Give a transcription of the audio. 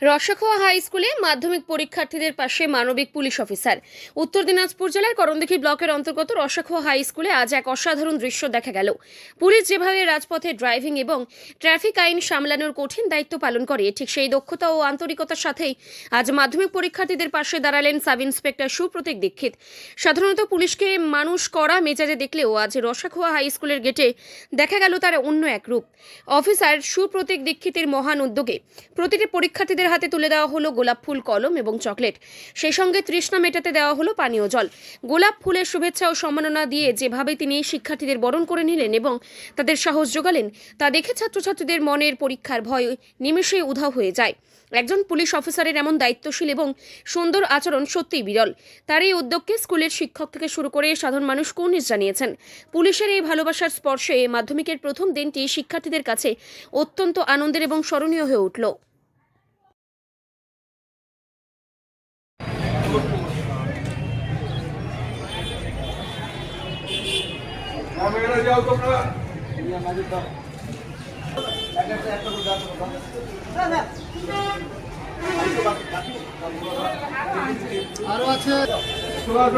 Rasakhowa high স্কুলে মাধ্যমিক পরীক্ষার্থীদের পাশে মানবিক পুলিশ অফিসার। উত্তর দিনাজপুর জেলার করণদিঘি ব্লকের অন্তর্গত রসাখোয়া হাই স্কুলে আজ এক অসাধারণ দৃশ্য দেখা গেল। পুলিশ যেভাবে রাজপথে ড্রাইভিং এবং ট্রাফিক আইন সামলানোর কঠিন দায়িত্ব পালন করে, ঠিক সেই দক্ষতা ও আন্তরিকতার সাথেই আজ মাধ্যমিক পরীক্ষার্থীদের পাশে দাঁড়ালেন সাব ইন্সপেক্টর সুপ্রতীক দীক্ষিত। সাধারণত পুলিশকে মানুষ কড়া মেজাজে দেখলেও আজ রসাখোয়া হাই স্কুলের গেটে দেখা গেল তার অন্য এক রূপ। অফিসার সুপ্রতীক দীক্ষিতের মহান উদ্যোগে প্রতিটি পরীক্ষার্থীদের হাতে তুলে দেওয়া হলো গোলাপ ফুল, কলম এবং চকলেট। সেই সঙ্গে তৃষ্ণা মেটাতে দেওয়া হলো পানীয় জল। গোলাপ ফুলের শুভেচ্ছা ও সম্মাননা দিয়ে যেভাবে তিনি শিক্ষার্থীদের বরণ করে নিলেন এবং তাদের সাহস যোগালেন, তা দেখে ছাত্রছাত্রীদের মনের পরীক্ষার ভয় নিমেষেই উধাও হয়ে যায়। একজন পুলিশ অফিসারের এমন দায়িত্বশীল এবং সুন্দর আচরণ সত্যিই বিরল। তার এই উদ্যোগকে স্কুলের শিক্ষক থেকে শুরু করে সাধারণ মানুষ কুর্নিশ জানিয়েছেন। পুলিশের এই ভালোবাসার স্পর্শে মাধ্যমিকের প্রথম দিনটি শিক্ষার্থীদের কাছে অত্যন্ত আনন্দের এবং স্মরণীয় হয়ে উঠল। আরো আছে গোলাপ